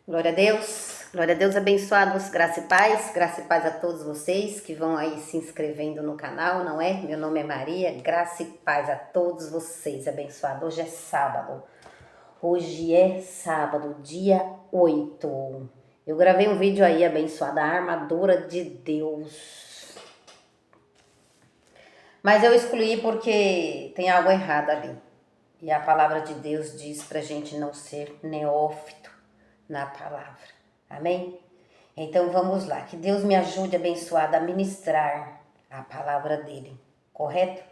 Glória a Deus, abençoados, graça e paz a todos vocês que vão aí se inscrevendo no canal, não é? Meu nome é Maria, graça e paz a todos vocês, abençoados. Hoje é sábado, dia 8. Eu gravei um vídeo aí, abençoada, a armadura de Deus. Mas eu excluí porque tem algo errado ali. E a palavra de Deus diz pra gente não ser neófito na palavra. Amém? Então vamos lá. Que Deus me ajude, abençoada, a ministrar a palavra dele. Correto?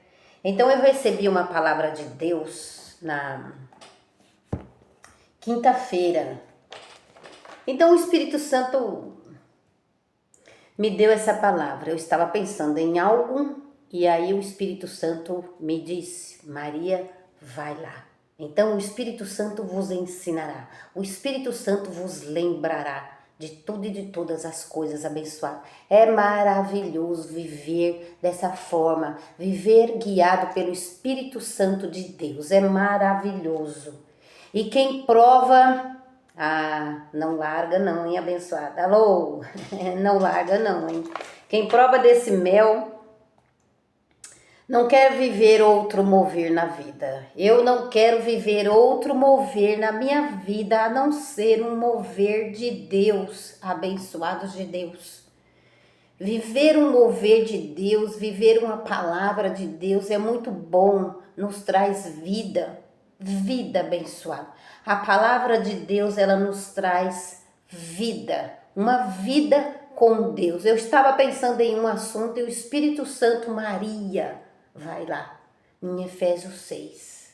Então eu recebi uma palavra de Deus na quinta-feira. Então o Espírito Santo me deu essa palavra. Eu estava pensando em algo e aí o Espírito Santo me disse: Maria, vai lá. Então o Espírito Santo vos ensinará, o Espírito Santo vos lembrará de tudo e de todas as coisas, abençoado. É maravilhoso viver dessa forma, viver guiado pelo Espírito Santo de Deus, é maravilhoso. E quem prova, não larga não, hein, abençoada. Alô, não larga não, hein. Quem prova desse mel não quer viver outro mover na vida. Eu não quero viver outro mover na minha vida, a não ser um mover de Deus, abençoados de Deus. Viver um mover de Deus, viver uma palavra de Deus é muito bom, nos traz vida, vida abençoada. A palavra de Deus, ela nos traz vida, uma vida com Deus. Eu estava pensando em um assunto e o Espírito Santo, Maria, vai lá, em Efésios 6.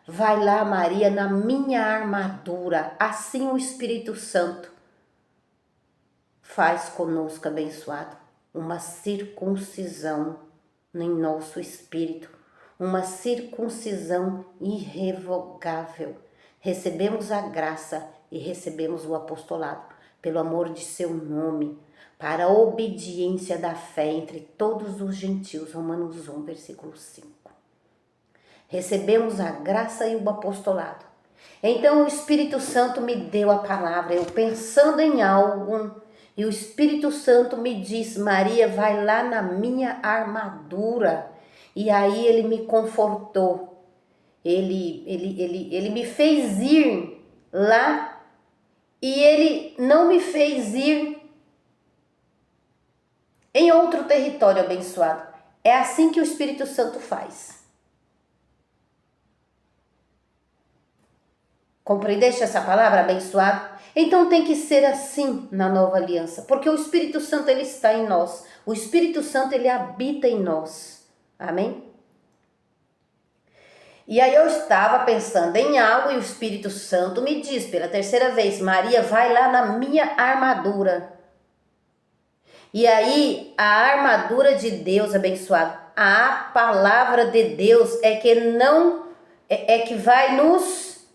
Vai lá, Maria, na minha armadura. Assim o Espírito Santo faz conosco, abençoado, uma circuncisão em nosso espírito. Uma circuncisão irrevogável. Recebemos a graça e recebemos o apostolado pelo amor de seu nome, para a obediência da fé entre todos os gentios. Romanos 1, versículo 5. Recebemos a graça e o apostolado. Então o Espírito Santo me deu a palavra, eu pensando em algo, e o Espírito Santo me diz: Maria, vai lá na minha armadura. E aí ele me confortou, ele me fez ir lá, e ele não me fez ir em outro território, abençoado. É assim que o Espírito Santo faz. Compreendeste essa palavra, abençoado? Então tem que ser assim na nova aliança, porque o Espírito Santo, ele está em nós. O Espírito Santo, ele habita em nós. Amém? E aí eu estava pensando em algo e o Espírito Santo me diz pela terceira vez: Maria, vai lá na minha armadura. E aí a armadura de Deus, abençoado, a palavra de Deus é que vai nos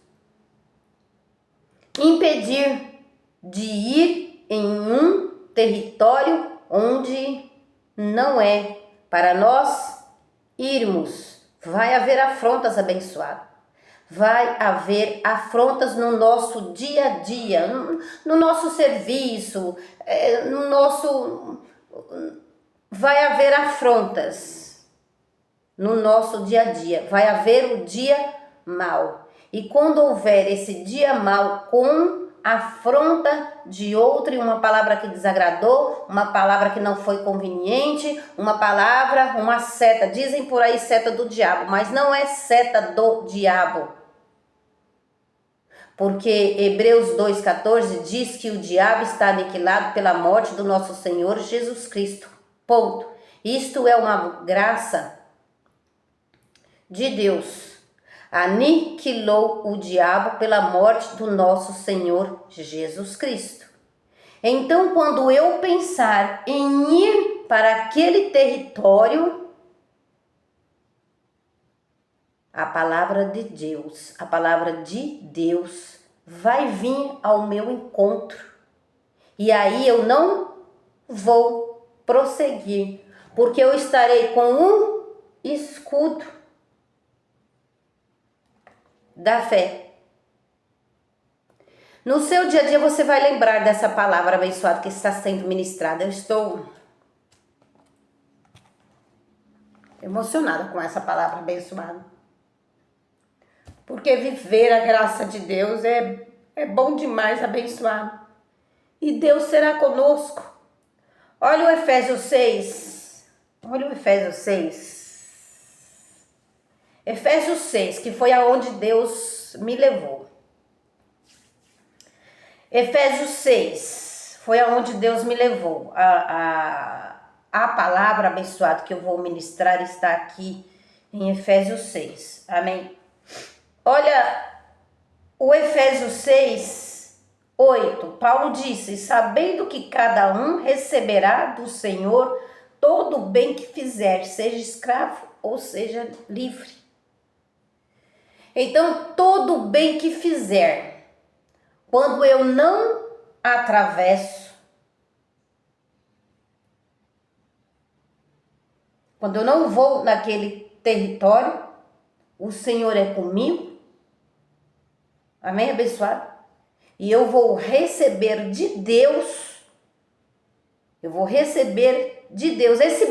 impedir de ir em um território onde não é para nós irmos. Vai haver afrontas, abençoado. Vai haver afrontas no nosso dia a dia, no nosso serviço, vai haver afrontas no nosso dia a dia. Vai haver o dia mal. E quando houver esse dia mal com afronta de outro e uma palavra que desagradou, uma palavra que não foi conveniente, uma palavra, uma seta, dizem por aí seta do diabo, mas não é seta do diabo. Porque Hebreus 2,14 diz que o diabo está aniquilado pela morte do nosso Senhor Jesus Cristo. Ponto. Isto é uma graça de Deus. Aniquilou o diabo pela morte do nosso Senhor Jesus Cristo. Então, quando eu pensar em ir para aquele território, a palavra de Deus vai vir ao meu encontro. E aí eu não vou prosseguir, porque eu estarei com um escudo da fé. No seu dia a dia você vai lembrar dessa palavra abençoada que está sendo ministrada. Eu estou emocionada com essa palavra abençoada. Porque viver a graça de Deus é bom demais, abençoado. E Deus será conosco. Olha o Efésios 6. Olha o Efésios 6. Efésios 6, que foi aonde Deus me levou. Efésios 6 foi aonde Deus me levou. A palavra abençoada que eu vou ministrar está aqui em Efésios 6. Amém? Olha, o Efésios 6, 8. Paulo disse: sabendo que cada um receberá do Senhor todo o bem que fizer, seja escravo ou seja livre. Então, todo o bem que fizer, quando eu não atravesso, quando eu não vou naquele território, o Senhor é comigo. Amém, abençoado? E eu vou receber de Deus, esse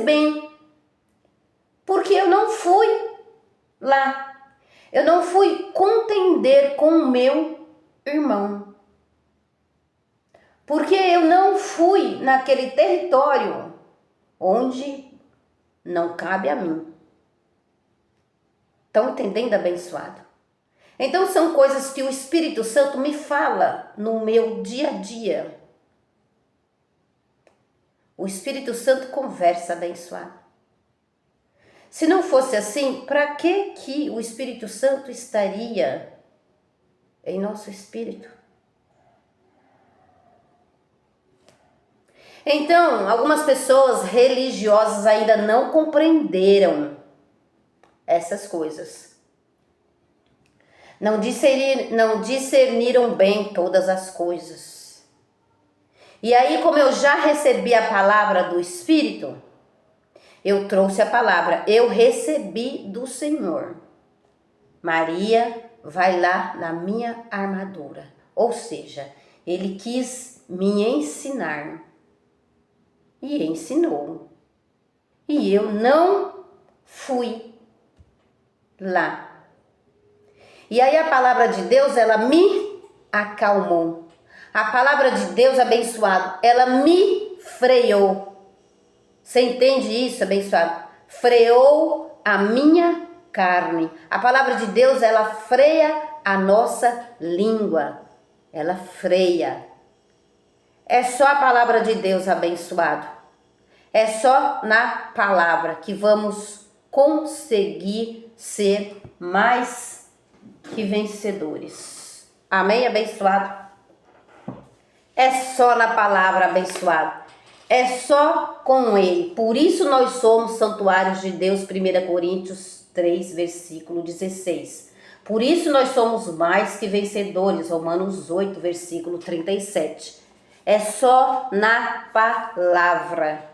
bem, porque eu não fui lá, eu não fui contender com o meu irmão, porque eu não fui naquele território onde não cabe a mim. Estão entendendo, abençoado? Então são coisas que o Espírito Santo me fala no meu dia a dia. O Espírito Santo conversa, abençoado. Se não fosse assim, para que o Espírito Santo estaria em nosso espírito? Então, algumas pessoas religiosas ainda não compreenderam essas coisas. Não discerniram bem todas as coisas. E aí, como eu já recebi a palavra do Espírito, eu trouxe a palavra, eu recebi do Senhor. Maria, vai lá na minha armadura. Ou seja, ele quis me ensinar. E ensinou. E eu não fui lá. E aí a palavra de Deus, ela me acalmou. A palavra de Deus, abençoado, ela me freou. Você entende isso, abençoado? Freou a minha carne. A palavra de Deus, ela freia a nossa língua. Ela freia. É só a palavra de Deus, abençoado. É só na palavra que vamos conseguir ser mais que vencedores. Amém, abençoado? É só na palavra, abençoado. É só com ele. Por isso nós somos santuários de Deus, 1 Coríntios 3, versículo 16. Por isso nós somos mais que vencedores, Romanos 8, versículo 37. É só na palavra.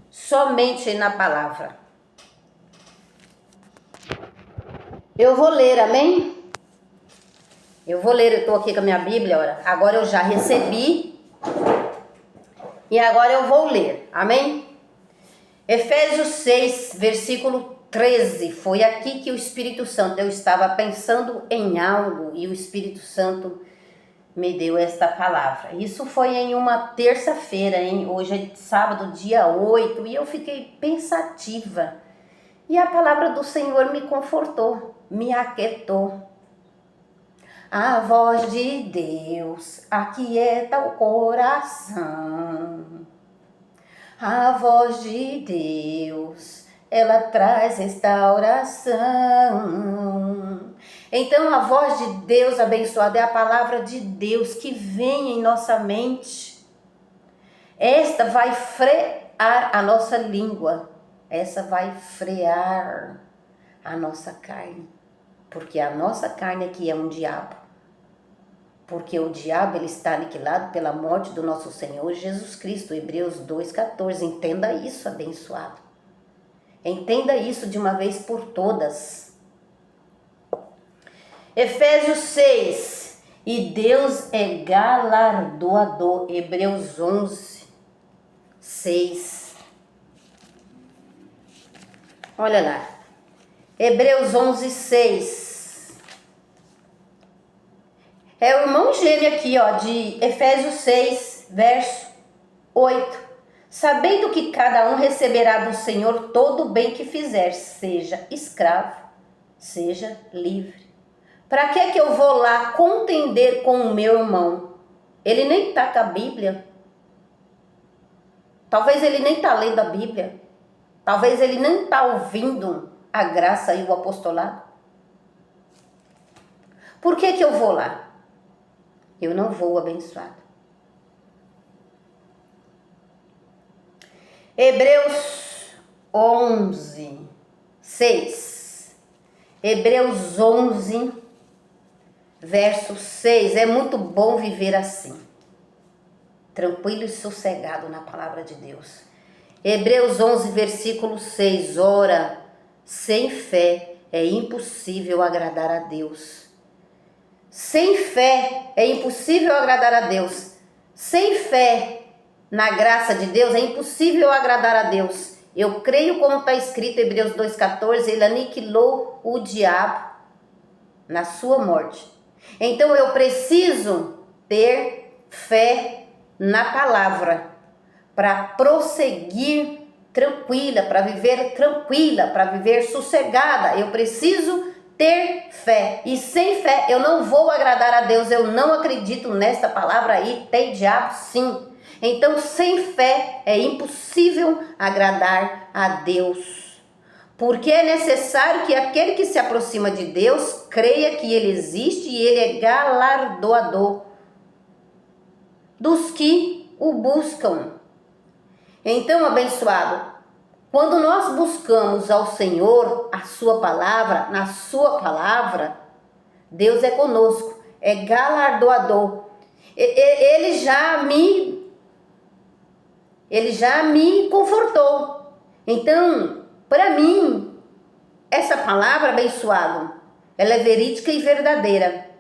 Somente na palavra. Eu vou ler, amém? Eu vou ler, eu estou aqui com a minha Bíblia, olha. Agora eu já recebi. E agora eu vou ler, amém? Efésios 6, versículo 13. Foi aqui que o Espírito Santo, eu estava pensando em algo e o Espírito Santo me deu esta palavra. Isso foi em uma terça-feira, hein? Hoje é sábado, dia 8, e eu fiquei pensativa. E a palavra do Senhor me confortou, me aquietou. A voz de Deus aquieta o coração. A voz de Deus, ela traz restauração. Então a voz de Deus abençoada é a palavra de Deus que vem em nossa mente. Esta vai frear a nossa língua. Essa vai frear a nossa carne. Porque a nossa carne aqui é um diabo. Porque o diabo ele está aniquilado pela morte do nosso Senhor Jesus Cristo. Hebreus 2,14. Entenda isso, abençoado. Entenda isso de uma vez por todas. Efésios 6. E Deus é galardoador. Hebreus 11, 6. Olha lá. Hebreus 11, 6. É o irmão gêmeo aqui, ó, de Efésios 6, verso 8. Sabendo que cada um receberá do Senhor todo o bem que fizer, seja escravo, seja livre. Para que eu vou lá contender com o meu irmão? Ele nem está com a Bíblia. Talvez ele nem está lendo a Bíblia. Talvez ele nem está ouvindo a graça e o apostolado. Por que eu vou lá? Eu não vou, abençoado. Hebreus 11, 6. Hebreus 11, verso 6. É muito bom viver assim, tranquilo e sossegado na palavra de Deus. Hebreus 11, versículo 6. Ora, sem fé é impossível agradar a Deus. Sem fé é impossível agradar a Deus. Sem fé na graça de Deus é impossível agradar a Deus. Eu creio, como está escrito em Hebreus 2,14, ele aniquilou o diabo na sua morte. Então eu preciso ter fé na palavra para prosseguir tranquila, para viver sossegada. Eu preciso ter fé. E sem fé eu não vou agradar a Deus. Eu não acredito nesta palavra aí. Tem diabo sim. Então sem fé é impossível agradar a Deus. Porque é necessário que aquele que se aproxima de Deus creia que Ele existe e Ele é galardoador dos que o buscam. Então, abençoado, quando nós buscamos ao Senhor, a sua palavra, na sua palavra, Deus é conosco, é galardoador. Ele já me confortou. Então, para mim, essa palavra, abençoado, ela é verídica e verdadeira.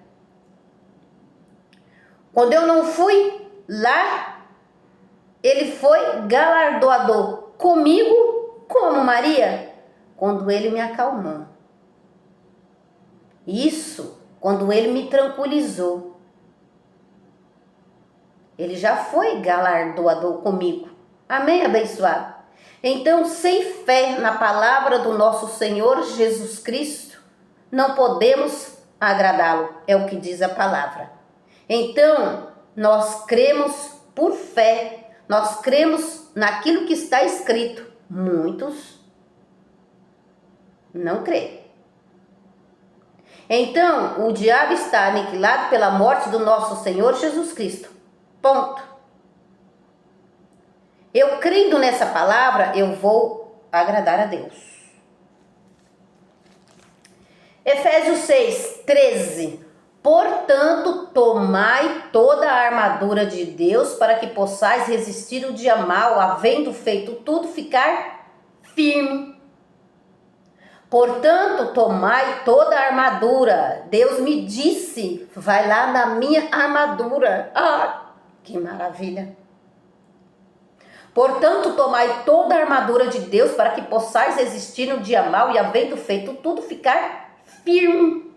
Quando eu não fui lá, ele foi galardoador comigo, como Maria, quando ele me acalmou. Isso, quando ele me tranquilizou. Ele já foi galardoador comigo. Amém, abençoado? Então, sem fé na palavra do nosso Senhor Jesus Cristo, não podemos agradá-lo, é o que diz a palavra. Então, nós cremos por fé. Nós cremos naquilo que está escrito. Muitos não creem. Então, o diabo está aniquilado pela morte do nosso Senhor Jesus Cristo. Ponto. Eu crendo nessa palavra, eu vou agradar a Deus. Efésios 6, 13. Portanto, tomai toda a armadura de Deus para que possais resistir o dia mau, havendo feito tudo, ficar firme. Portanto, tomai toda a armadura. Deus me disse, vai lá na minha armadura. Ah, que maravilha. Portanto, tomai toda a armadura de Deus para que possais resistir no dia mau e havendo feito tudo, ficar firme.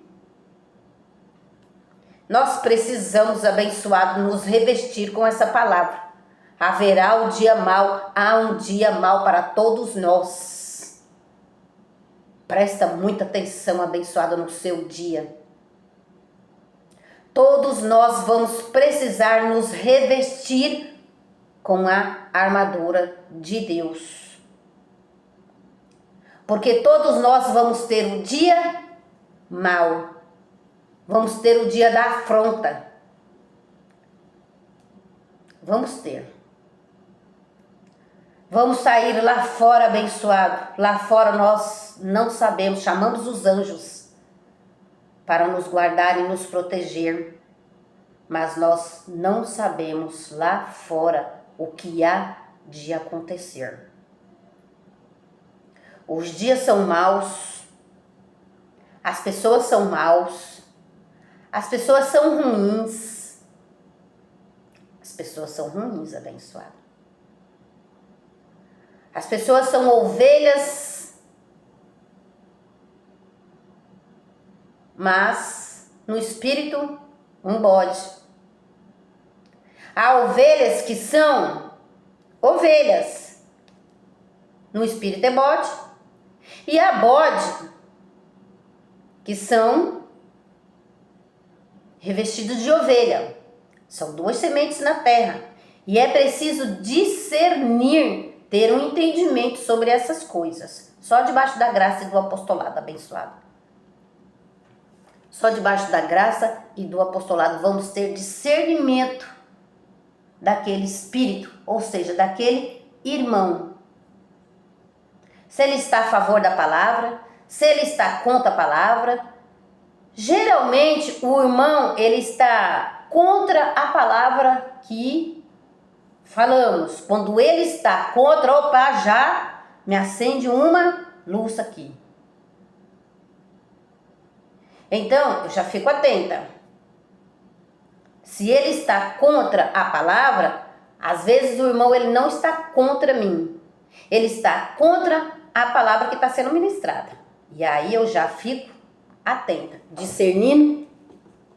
Nós precisamos, abençoado, nos revestir com essa palavra. Haverá o dia mau, há um dia mau para todos nós. Presta muita atenção, abençoado, no seu dia. Todos nós vamos precisar nos revestir com a armadura de Deus. Porque todos nós vamos ter o dia mau. Vamos ter o dia da afronta. Vamos ter. Vamos sair lá fora, abençoado. Lá fora nós não sabemos, chamamos os anjos para nos guardar e nos proteger. Mas nós não sabemos lá fora o que há de acontecer. Os dias são maus. As pessoas são maus. As pessoas são ruins. As pessoas são ruins, abençoado. As pessoas são ovelhas, mas no espírito um bode. Há ovelhas que são ovelhas, no espírito é bode. E há bode que são revestidos de ovelha. São duas sementes na terra. E é preciso discernir, ter um entendimento sobre essas coisas. Só debaixo da graça e do apostolado, abençoado. Só debaixo da graça e do apostolado vamos ter discernimento daquele espírito, ou seja, daquele irmão. Se ele está a favor da palavra, se ele está contra a palavra. Geralmente o irmão, ele está contra a palavra que falamos. Quando ele está contra, opa, já me acende uma luz aqui. Então, eu já fico atenta. Se ele está contra a palavra, às vezes o irmão ele não está contra mim. Ele está contra a palavra que está sendo ministrada. E aí eu já fico atenta, discernindo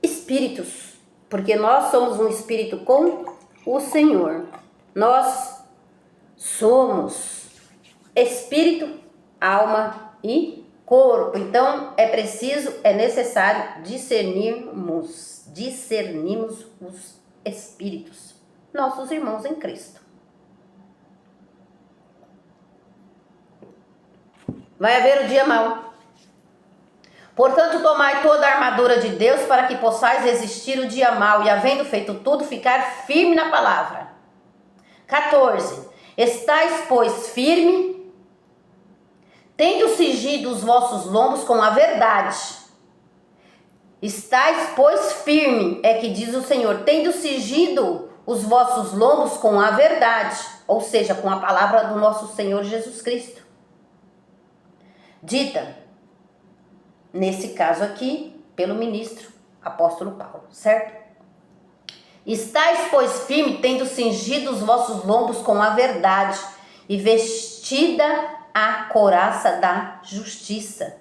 espíritos. Porque nós somos um espírito com o Senhor. Nós somos espírito, alma e corpo. Então é preciso, é necessário discernirmos os espíritos, nossos irmãos em Cristo. Vai haver o dia mau. Portanto, tomai toda a armadura de Deus para que possais resistir o dia mau e, havendo feito tudo, ficar firme na palavra. 14. Estais, pois, firme, tendo cingido os vossos lombos com a verdade. Estais, pois, firme, é que diz o Senhor, tendo cingido os vossos lombos com a verdade, ou seja, com a palavra do nosso Senhor Jesus Cristo. Dita, nesse caso aqui, pelo ministro apóstolo Paulo, certo? Estais, pois, firme, tendo cingido os vossos lombos com a verdade e vestida a couraça da justiça.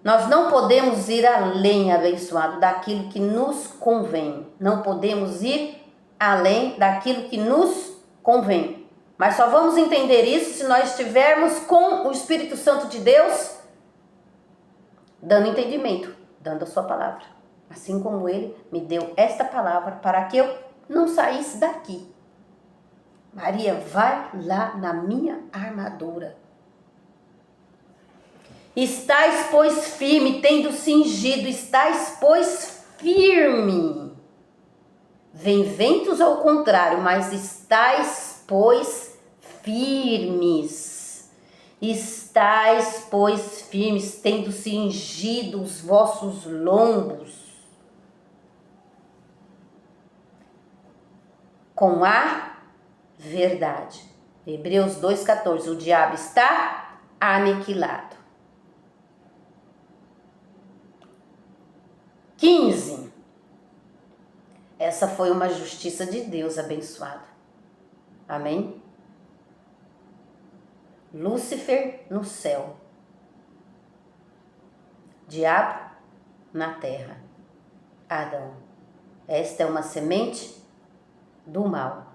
Nós não podemos ir além, abençoado, daquilo que nos convém. Não podemos ir além daquilo que nos convém. Mas só vamos entender isso se nós estivermos com o Espírito Santo de Deus dando entendimento, dando a sua palavra. Assim como ele me deu esta palavra para que eu não saísse daqui. Maria, vai lá na minha armadura. Estais, pois, firme, tendo cingido, estais, pois, firme. Vem ventos ao contrário, mas estais, pois, firmes. Estais, pois, firmes, tendo cingido os vossos lombos com a verdade. Hebreus 2,14. O diabo está aniquilado. 15. Essa foi uma justiça de Deus abençoada. Amém? Lúcifer no céu. Diabo na terra. Adão. Esta é uma semente do mal.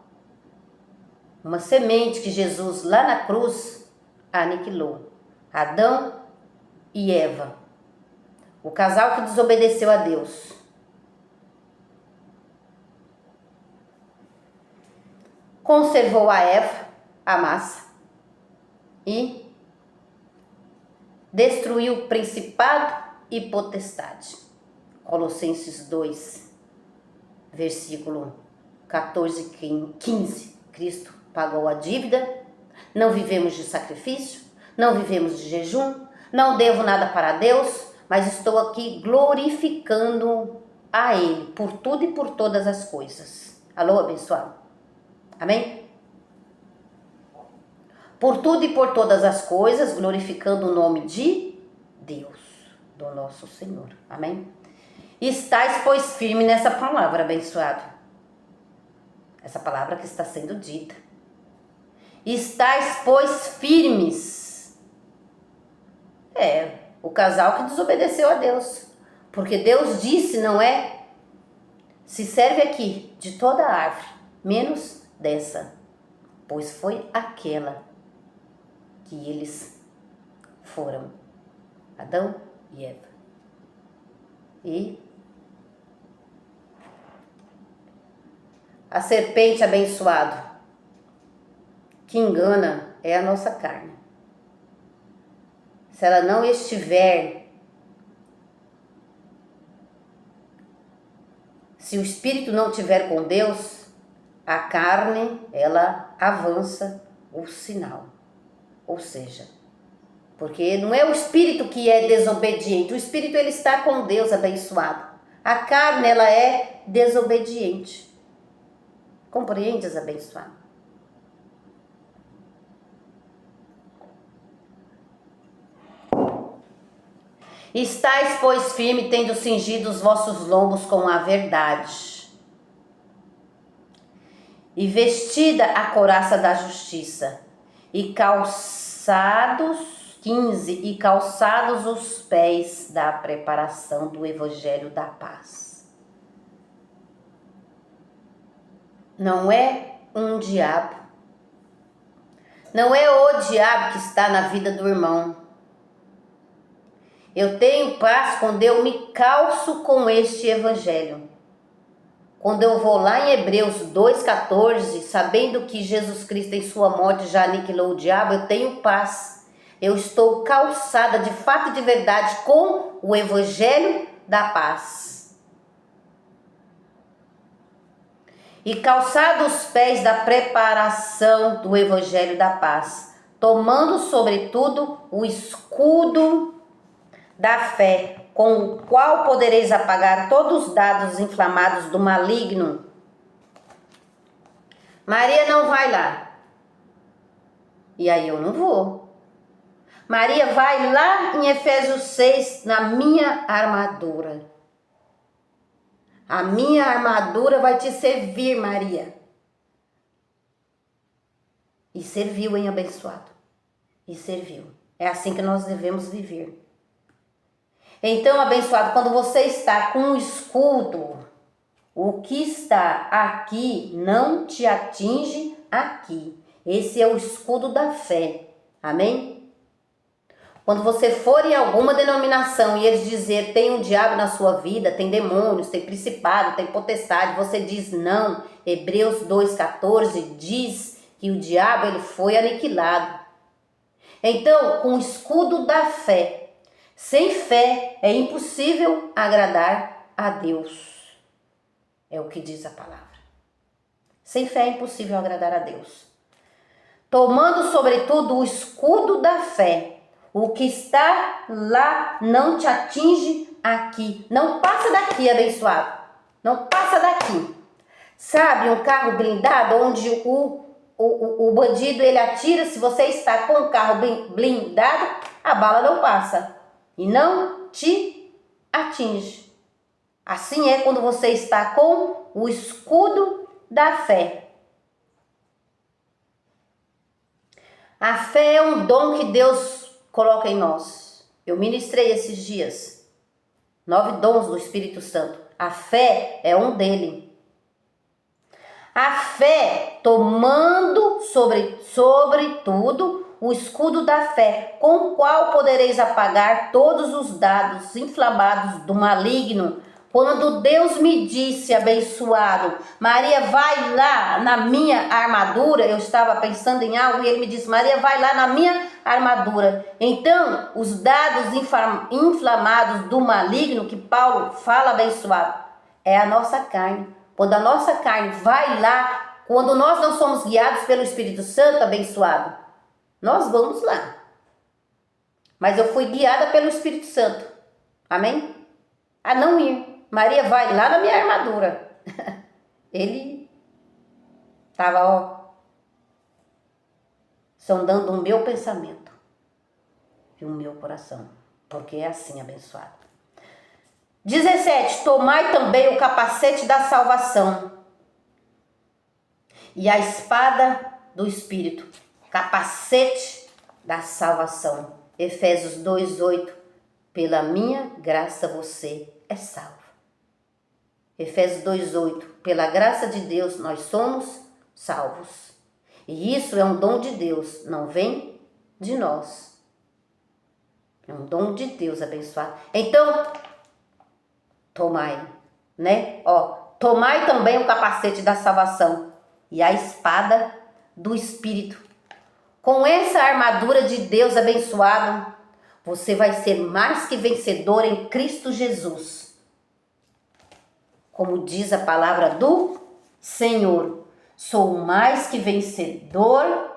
Uma semente que Jesus lá na cruz aniquilou. Adão e Eva. O casal que desobedeceu a Deus. Conservou a Eva, a massa, e destruiu principado e potestade. Colossenses 2, versículo 14 e 15. Cristo pagou a dívida, não vivemos de sacrifício, não vivemos de jejum, não devo nada para Deus, mas estou aqui glorificando a Ele por tudo e por todas as coisas. Alô, abençoado? Amém? Por tudo e por todas as coisas, glorificando o nome de Deus. do nosso Senhor. Amém? Estais, pois, firme nessa palavra, abençoado. Essa palavra que está sendo dita. Estais, pois, firmes. O casal que desobedeceu a Deus. Porque Deus disse, não é? Se serve aqui de toda a árvore, menos dessa. Pois foi aquela que eles foram. Adão e Eva. E a serpente, abençoado, que engana é a nossa carne. Se ela não estiver, se o espírito não estiver com Deus, a carne, ela avança o sinal. Ou seja, porque não é o espírito que é desobediente, o espírito ele está com Deus, abençoado. A carne, ela é desobediente. Compreendes, abençoado? Estais, pois, firme, tendo cingido os vossos lombos com a verdade, e vestida a couraça da justiça, e calçados 15, e calçados os pés da preparação do evangelho da paz. Não é um diabo, não é o diabo que está na vida do irmão. Eu tenho paz quando eu me calço com este evangelho. Quando eu vou lá em Hebreus 2,14, sabendo que Jesus Cristo em sua morte já aniquilou o diabo, eu tenho paz. Eu estou calçada de fato e de verdade com o evangelho da paz. E calçados os pés da preparação do evangelho da paz, tomando sobretudo o escudo da fé, com o qual podereis apagar todos os dados inflamados do maligno. Maria não vai lá. E aí eu não vou. Maria vai lá em Efésios 6, na minha armadura. A minha armadura vai te servir, Maria. E serviu, hein, abençoado? E serviu. É assim que nós devemos viver. Então, abençoado, quando você está com o escudo, o que está aqui não te atinge aqui. Esse é o escudo da fé. Amém? Quando você for em alguma denominação e eles dizer tem um diabo na sua vida, tem demônios, tem principado, tem potestade, você diz não. Hebreus 2,14 diz que o diabo ele foi aniquilado. Então, com o escudo da fé, sem fé é impossível agradar a Deus. É o que diz a palavra. Sem fé é impossível agradar a Deus. Tomando sobretudo o escudo da fé. O que está lá não te atinge aqui. Não passa daqui, abençoado. Não passa daqui. Sabe, um carro blindado onde o bandido ele atira. Se você está com o carro blindado, a bala não passa. E não te atinge. Assim é quando você está com o escudo da fé. A fé é um dom que Deus coloca em nós. Eu ministrei esses dias 9 dons do Espírito Santo. A fé é um dele. A fé tomando sobretudo o escudo da fé, com o qual podereis apagar todos os dados inflamados do maligno. Quando Deus me disse, abençoado, Maria, vai lá na minha armadura, eu estava pensando em algo e ele me disse, Maria, vai lá na minha armadura. Então, os dados inflamados do maligno que Paulo fala, abençoado, é a nossa carne. Quando a nossa carne vai lá, quando nós não somos guiados pelo Espírito Santo, abençoado, nós vamos lá. Mas eu fui guiada pelo Espírito Santo. Amém? A não ir. Maria vai lá na minha armadura. Ele estava, sondando o meu pensamento e o meu coração. porque é assim, abençoado. 17. Tomai também o capacete da salvação e a espada do Espírito. Capacete da salvação. Efésios 2:8. Pela minha graça você é salvo. Efésios 2:8. Pela graça de Deus nós somos salvos. E isso é um dom de Deus, não vem de nós. É um dom de Deus abençoado. Então, tomai, né? Tomai também o capacete da salvação e a espada do Espírito. Com essa armadura de Deus abençoado, você vai ser mais que vencedor em Cristo Jesus. Como diz a palavra do Senhor, sou mais que vencedor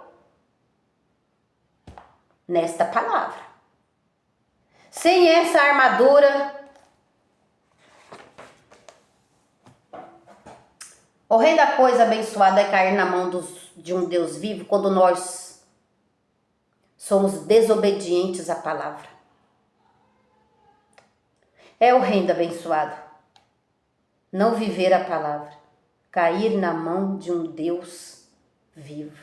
nesta palavra. Sem essa armadura, horrenda coisa abençoada é cair na mão de um Deus vivo quando nós somos desobedientes à palavra. É horrendo abençoado não viver a palavra, cair na mão de um Deus vivo.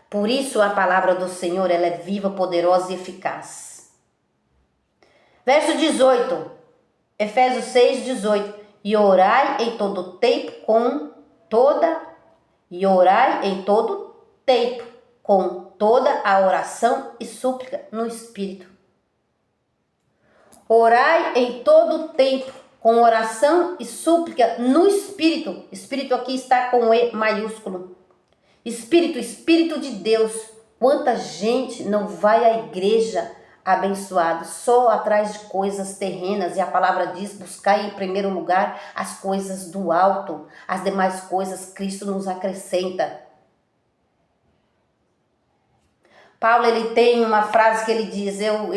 Por isso a palavra do Senhor, ela é viva, poderosa e eficaz. Verso 18, Efésios 6:18. E orai em todo tempo com toda a oração e súplica no Espírito. Orai em todo tempo com oração e súplica no Espírito. Espírito aqui está com E maiúsculo. Espírito de Deus. Quanta gente não vai à igreja abençoado só atrás de coisas terrenas, e a palavra diz: buscar em primeiro lugar as coisas do alto, as demais coisas Cristo nos acrescenta. Paulo, ele tem uma frase que ele diz: eu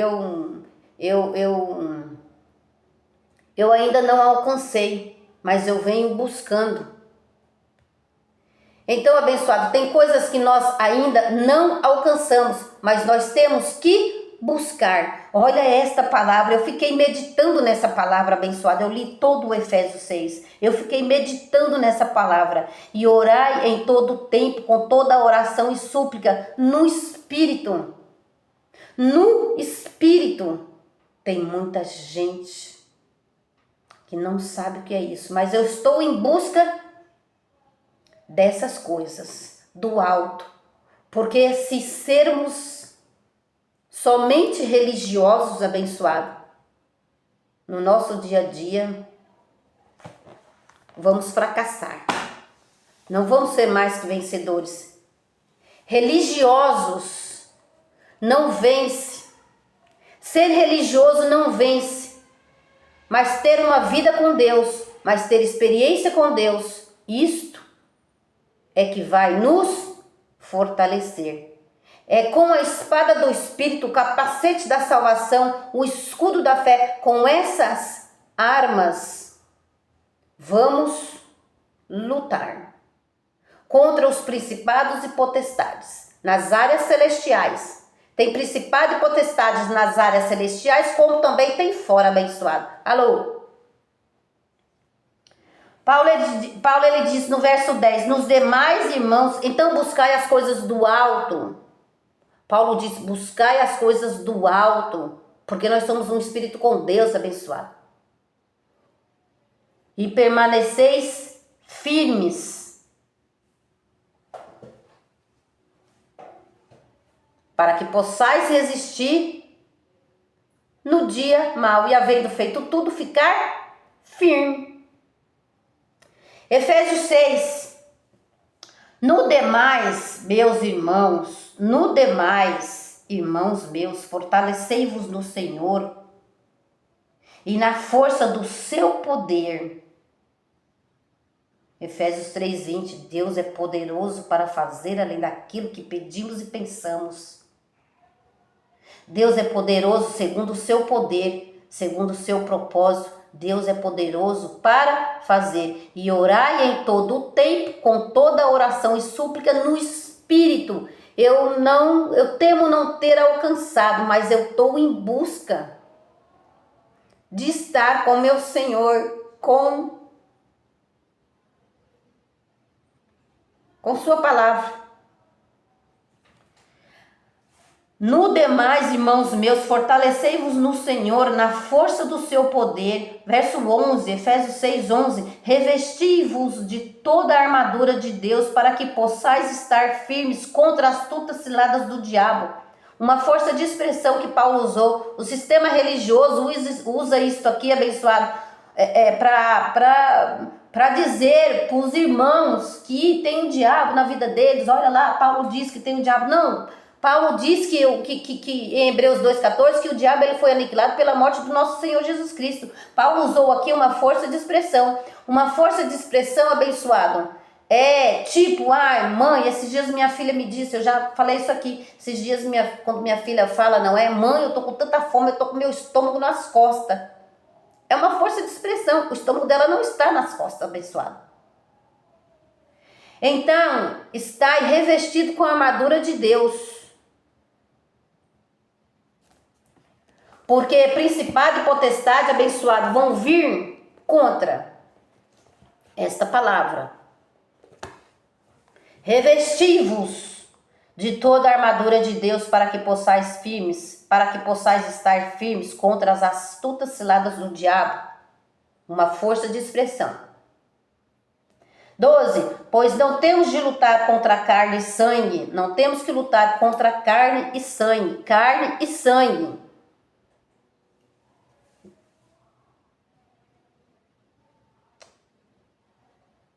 ainda não alcancei, mas eu venho buscando. Então, abençoado, tem coisas que nós ainda não alcançamos, mas nós temos que buscar. Olha esta palavra, eu fiquei meditando nessa palavra abençoada. Eu li todo o Efésios 6. Eu fiquei meditando nessa palavra. E orai em todo o tempo, com toda a oração e súplica, no Espírito. No Espírito. Tem muita gente que não sabe o que é isso, mas eu estou em busca dessas coisas, do alto. Porque se sermos somente religiosos, abençoados, no nosso dia a dia, vamos fracassar. Não vamos ser mais que vencedores. Religiosos não vence. Ser religioso não vence. Mas ter uma vida com Deus, mas ter experiência com Deus, isto é que vai nos fortalecer. É com a espada do Espírito, o capacete da salvação, o escudo da fé, com essas armas, vamos lutar contra os principados e potestades nas áreas celestiais. Tem principado e potestades nas áreas celestiais, como também tem fora, abençoado. Alô? Paulo ele diz no verso 10, nos demais irmãos, então buscai as coisas do alto. Paulo diz, buscai as coisas do alto, porque nós somos um espírito com Deus, abençoado. E permaneceis firmes, para que possais resistir no dia mau e, havendo feito tudo, ficar firme. Efésios 6. No demais, meus irmãos, irmãos meus, fortalecei-vos no Senhor e na força do seu poder. Efésios 3:20, Deus é poderoso para fazer além daquilo que pedimos e pensamos. Deus é poderoso segundo o seu poder, segundo o seu propósito. Deus é poderoso para fazer. E orai em todo o tempo, com toda oração e súplica no Espírito. Eu temo não ter alcançado, mas eu estou em busca de estar com meu Senhor, com sua palavra. No demais, irmãos meus, fortalecei-vos no Senhor, na força do seu poder. Verso 11, Efésios 6:11. Revesti-vos de toda a armadura de Deus, para que possais estar firmes contra as astutas ciladas do diabo. Uma força de expressão que Paulo usou. O sistema religioso usa isto aqui, abençoado, para dizer para os irmãos que tem o diabo na vida deles. Olha lá, Paulo diz que tem o diabo. Não. Paulo diz que em Hebreus 2,14 que o diabo ele foi aniquilado pela morte do nosso Senhor Jesus Cristo. Paulo usou aqui uma força de expressão. Uma força de expressão, abençoado. É tipo, mãe, esses dias minha filha me disse, eu já falei isso aqui, esses dias quando minha filha fala, não é, mãe, eu tô com tanta fome, eu tô com meu estômago nas costas. É uma força de expressão, o estômago dela não está nas costas, abençoado. Então, está revestido com a armadura de Deus. Porque principado e potestade, abençoado, vão vir contra esta palavra. Revesti-vos de toda a armadura de Deus para que possais estar firmes contra as astutas ciladas do diabo. Uma força de expressão. 12. Pois não temos de lutar contra carne e sangue. Não temos que lutar contra carne e sangue. Carne e sangue.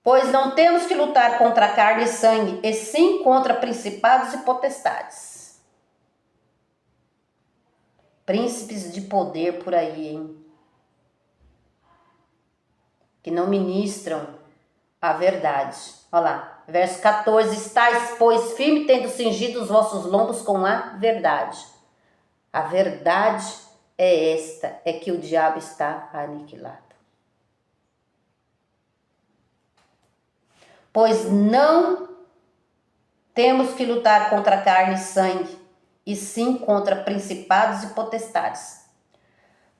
Pois não temos que lutar contra carne e sangue, e sim contra principados e potestades. Príncipes de poder por aí, hein? Que não ministram a verdade. Olha lá, verso 14. Estais, pois, firme, tendo cingido os vossos lombos com a verdade. A verdade é esta, é que o diabo está aniquilado. Pois não temos que lutar contra carne e sangue, e sim contra principados e potestades.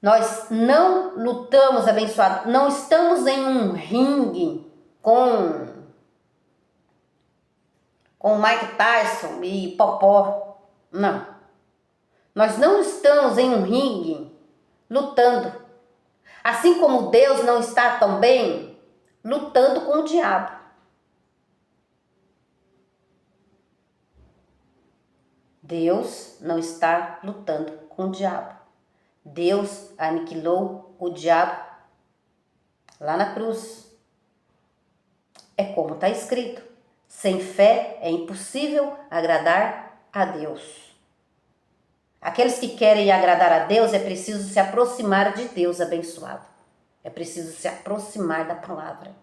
Nós não lutamos, abençoado, não estamos em um ringue com Mike Tyson e Popó. Não. Nós não estamos em um ringue lutando. Assim como Deus não está também lutando com o diabo. Deus não está lutando com o diabo. Deus aniquilou o diabo lá na cruz. É como está escrito. Sem fé é impossível agradar a Deus. Aqueles que querem agradar a Deus é preciso se aproximar de Deus abençoado. É preciso se aproximar da palavra.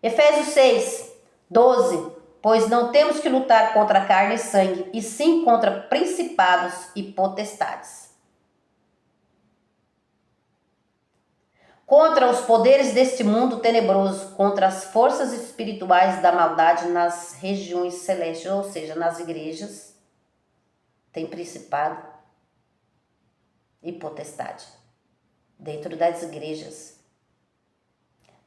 Efésios 6:12. Pois não temos que lutar contra carne e sangue, e sim contra principados e potestades. Contra os poderes deste mundo tenebroso, contra as forças espirituais da maldade nas regiões celestes, ou seja, nas igrejas, tem principado e potestade. Dentro das igrejas.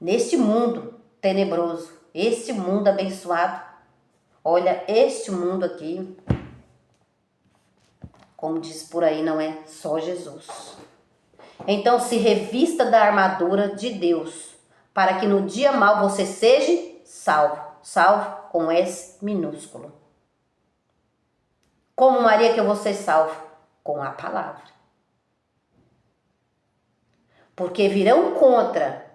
Neste mundo tenebroso, este mundo abençoado, olha, este mundo aqui, como diz por aí, não é só Jesus. Então se revista da armadura de Deus, para que no dia mau você seja salvo. Salvo com S minúsculo. Como Maria que eu vou ser salvo? Com a palavra. Porque virão contra.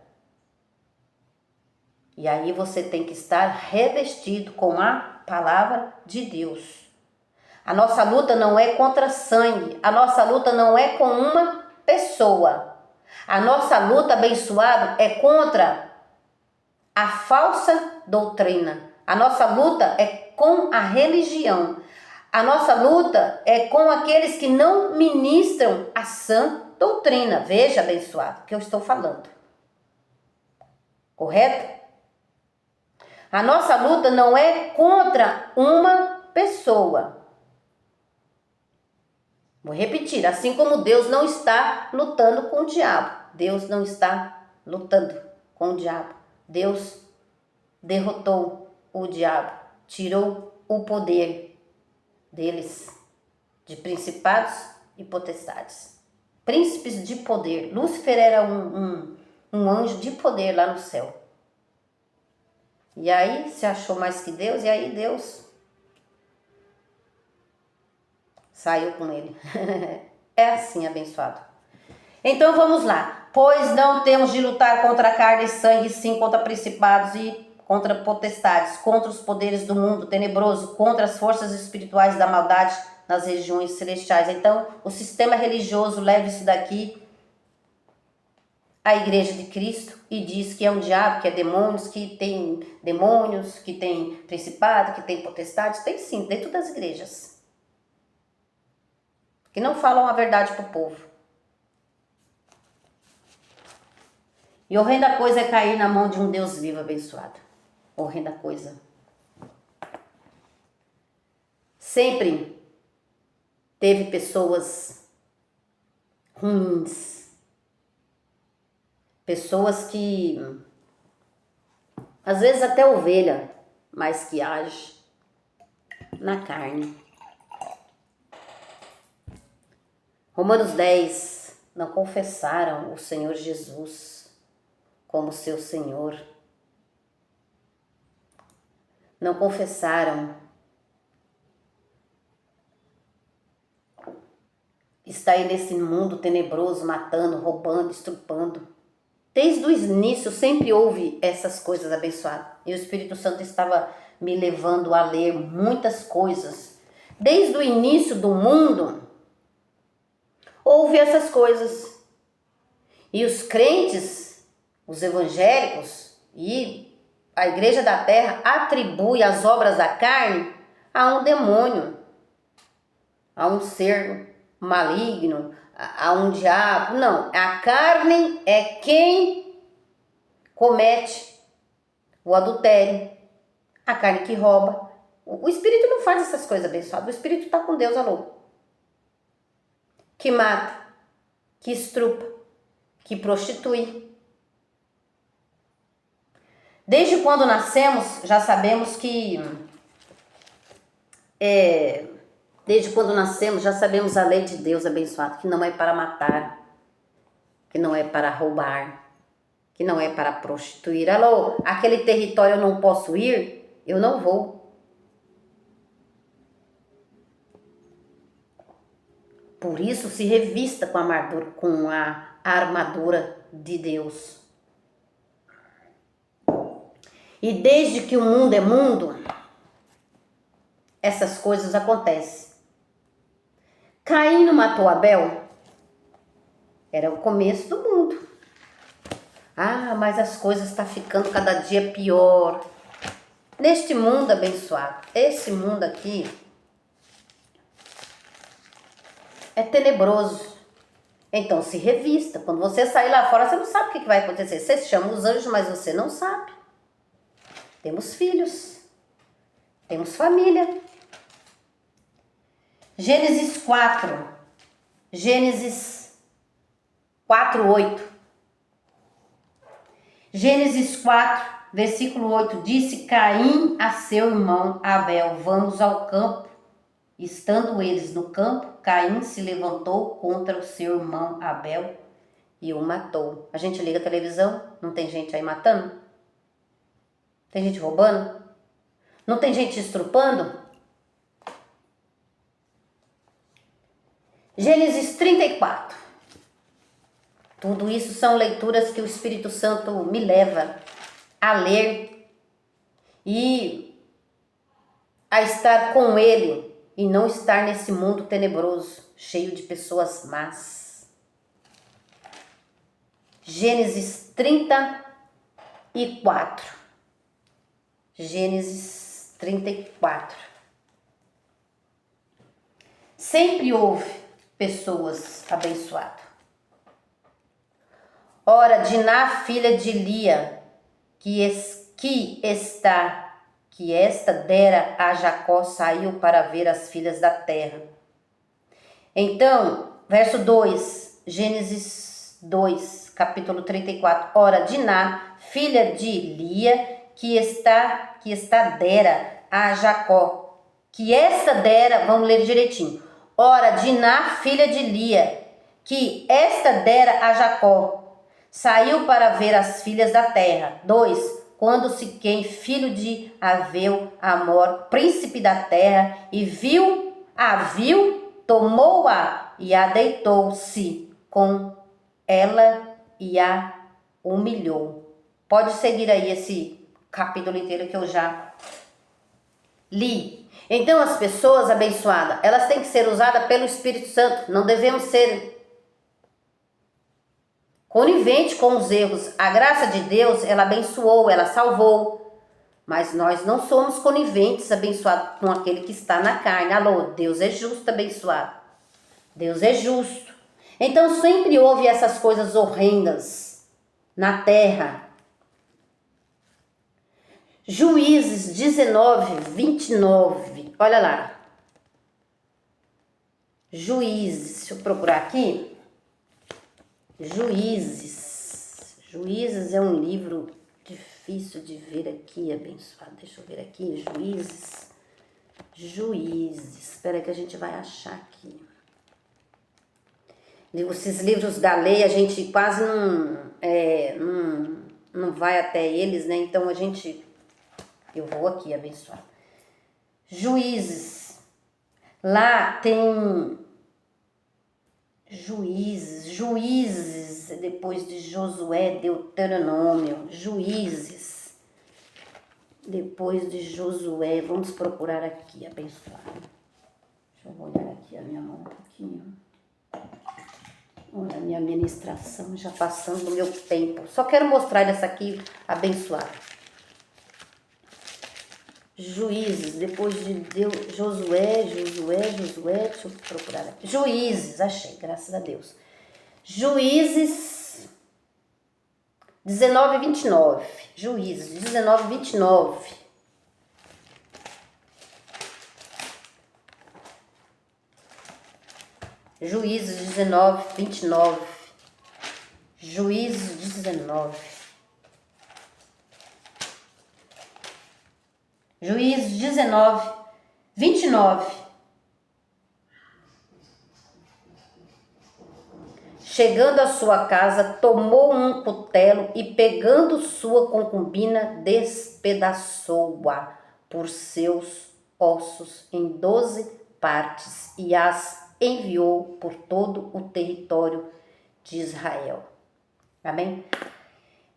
E aí você tem que estar revestido com a palavra de Deus. A nossa luta não é contra sangue. A nossa luta não é com uma pessoa. A nossa luta, abençoado, é contra a falsa doutrina. A nossa luta é com a religião. A nossa luta é com aqueles que não ministram a sã doutrina. Veja, abençoado, o que eu estou falando. Correto? A nossa luta não é contra uma pessoa. Vou repetir, assim como Deus não está lutando com o diabo. Deus não está lutando com o diabo. Deus derrotou o diabo, tirou o poder deles, de principados e potestades. Príncipes de poder. Lúcifer era um anjo de poder lá no céu. E aí se achou mais que Deus, e aí Deus saiu com ele. É assim, abençoado. Então vamos lá. Pois não temos de lutar contra carne e sangue, sim contra principados e contra potestades, contra os poderes do mundo tenebroso, contra as forças espirituais da maldade nas regiões celestiais. Então, o sistema religioso leva isso daqui à Igreja de Cristo e diz que é um diabo, que é demônios, que tem principado, que tem potestades. Tem sim, dentro das igrejas. Que não falam a verdade para o povo. E horrenda coisa é cair na mão de um Deus vivo abençoado. Horrenda coisa. Sempre teve pessoas ruins. Pessoas que, às vezes até ovelha, mas que age na carne. Romanos 10, não confessaram o Senhor Jesus como seu Senhor. Não confessaram. Está aí nesse mundo tenebroso, matando, roubando, estrupando. Desde o início sempre houve essas coisas abençoadas. E o Espírito Santo estava me levando a ler muitas coisas. Desde o início do mundo, houve essas coisas. E os crentes, os evangélicos e a igreja da terra atribui as obras da carne a um demônio, a um ser maligno, a um diabo. Não, a carne é quem comete o adultério, a carne que rouba. O espírito não faz essas coisas abençoadas, o espírito está com Deus, alô. Que mata, que estrupa, que prostitui. Desde quando nascemos, já sabemos que... Desde quando nascemos, já sabemos a lei de Deus abençoado, que não é para matar, que não é para roubar, que não é para prostituir. Alô, aquele território eu não posso ir, eu não vou. Por isso, se revista com a armadura de Deus. E desde que o mundo é mundo, essas coisas acontecem. Caim matou Abel, era o começo do mundo. Ah, mas as coisas estão ficando cada dia pior. Neste mundo abençoado, esse mundo aqui é tenebroso. Então se revista. Quando você sair lá fora, você não sabe o que vai acontecer. Você chama os anjos, mas você não sabe. Temos filhos, temos família. Gênesis 4, Gênesis 4:8. Gênesis 4, versículo 8, disse Caim a seu irmão Abel, vamos ao campo. Estando eles no campo, Caim se levantou contra o seu irmão Abel e o matou. A gente liga a televisão, não tem gente aí matando? Tem gente roubando? Não tem gente estrupando? Gênesis 34. Tudo isso são leituras que o Espírito Santo me leva a ler e a estar com Ele e não estar nesse mundo tenebroso, cheio de pessoas más. Gênesis 34. Gênesis 34. Sempre houve pessoas abençoadas. Ora, Diná, filha de Lia, que que esta dera a Jacó, saiu para ver as filhas da terra. Então, verso 2, Gênesis 2, capítulo 34. Ora, Diná, filha de Lia, que está dera a Jacó. Que esta dera, vamos ler direitinho. Ora, Diná, filha de Lia, que esta dera a Jacó, saiu para ver as filhas da terra. 2. Quando Siquém, filho de Aveu, Amor, príncipe da terra, e viu, tomou-a e a deitou-se com ela e a humilhou. Pode seguir aí esse capítulo inteiro que eu já li. Então as pessoas abençoadas, elas têm que ser usadas pelo Espírito Santo. Não devemos ser conivente com os erros. A graça de Deus, ela abençoou, ela salvou. Mas nós não somos coniventes, abençoados, com aquele que está na carne. Alô, Deus é justo, abençoado. Deus é justo. Então sempre houve essas coisas horrendas na terra. Juízes 19, 29. Olha lá. Juízes, deixa eu procurar aqui. Juízes é um livro difícil de ver aqui, abençoado. Deixa eu ver aqui, Juízes. Espera que a gente vai achar aqui. Esses livros da lei, a gente quase não vai até eles, né? Então eu vou aqui, abençoado. Juízes. Lá tem Juízes, depois de Josué, Deuteronômio, Juízes, depois de Josué, vamos procurar aqui, abençoado. Deixa eu olhar aqui a minha mão um pouquinho. Olha a minha ministração, já passando o meu tempo. Só quero mostrar essa aqui, abençoado. Juízes, depois de Josué, deixa eu procurar aqui. Juízes, achei, graças a Deus. Juízes 19, 29. Juízes 19, 29. Juízes 19, 29. Juízes 19. Juízes 19, 29. Chegando à sua casa, tomou um cutelo e, pegando sua concubina, despedaçou-a por seus ossos em 12 partes e as enviou por todo o território de Israel. Amém?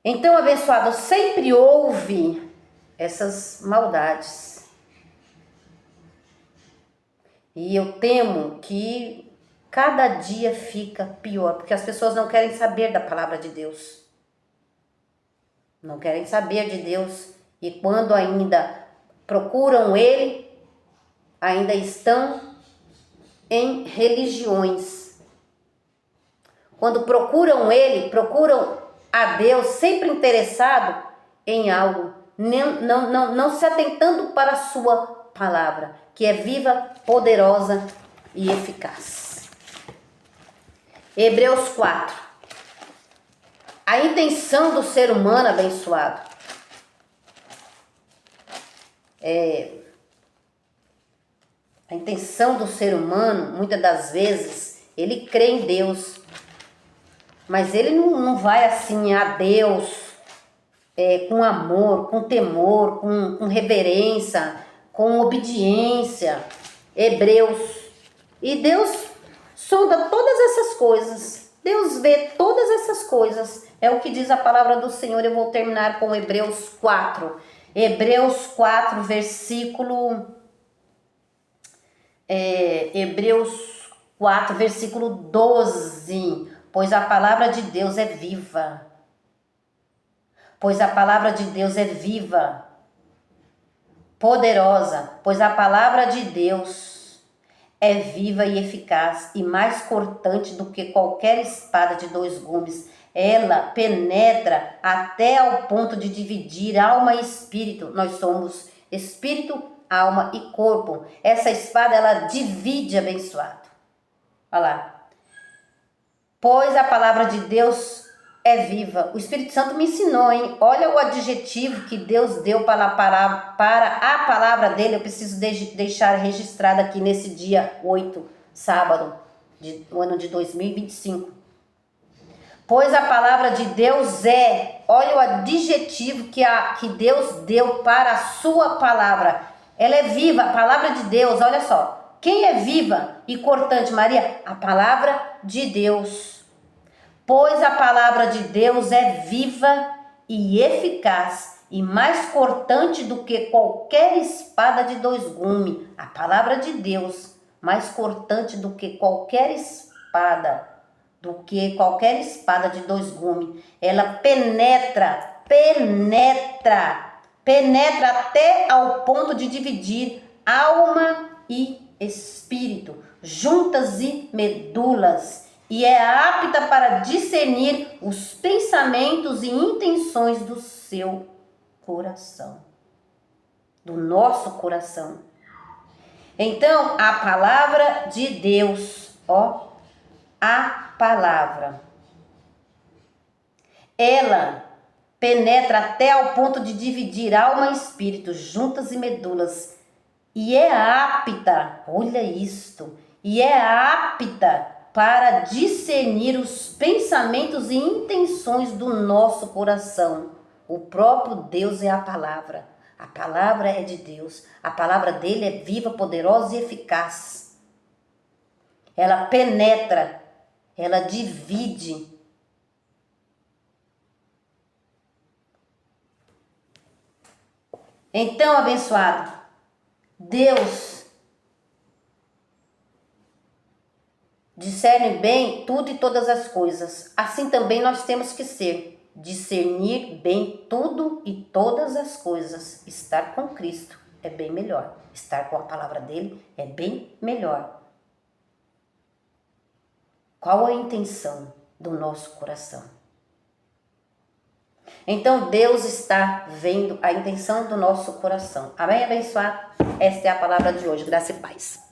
Então, abençoado, sempre houve essas maldades. E eu temo que cada dia fica pior, porque as pessoas não querem saber da palavra de Deus. Não querem saber de Deus. E quando ainda procuram Ele, ainda estão em religiões. Quando procuram Ele, procuram a Deus, sempre interessado em algo, não se atentando para a sua palavra, que é viva, poderosa e eficaz. Hebreus 4. A intenção do ser humano, abençoado, a intenção do ser humano, muitas das vezes, ele crê em Deus, mas ele não vai assim a Deus com amor, com temor, com reverência, com obediência. Hebreus. E Deus sonda todas essas coisas. Deus vê todas essas coisas. É o que diz a palavra do Senhor. Eu vou terminar com Hebreus 4. Hebreus 4, versículo... Hebreus 4, versículo 12. Pois a palavra de Deus é viva. Pois a palavra de Deus é viva, poderosa. Pois a palavra de Deus é viva e eficaz e mais cortante do que qualquer espada de 2 gumes. Ela penetra até ao ponto de dividir alma e espírito. Nós somos espírito, alma e corpo. Essa espada, ela divide, abençoado. Olha lá. Pois a palavra de Deus é viva. O Espírito Santo me ensinou, hein? Olha o adjetivo que Deus deu para a palavra dele. Eu preciso deixar registrado aqui nesse dia 8, sábado, do ano de 2025. Pois a palavra de Deus olha o adjetivo que Deus deu para a sua palavra. Ela é viva, a palavra de Deus, olha só. Quem é viva e cortante, Maria? A palavra de Deus. Pois a palavra de Deus é viva e eficaz e mais cortante do que qualquer espada de 2 gumes. A palavra de Deus, mais cortante do que qualquer espada de 2 gumes. Ela penetra até ao ponto de dividir alma e espírito, juntas e medulas, e é apta para discernir os pensamentos e intenções do seu coração, do nosso coração. Então, a palavra de Deus, a palavra, ela penetra até ao ponto de dividir alma e espírito, juntas e medulas, e é apta, olha isto, e é apta para discernir os pensamentos e intenções do nosso coração. O próprio Deus é a palavra é de Deus, a palavra dele é viva, poderosa e eficaz. Ela penetra, ela divide. Então, abençoado, Deus discerne bem tudo e todas as coisas. Assim também nós temos que ser. Discernir bem tudo e todas as coisas. Estar com Cristo é bem melhor. Estar com a palavra dele é bem melhor. Qual a intenção do nosso coração? Então Deus está vendo a intenção do nosso coração. Amém, abençoado? Esta é a palavra de hoje. Graça e paz.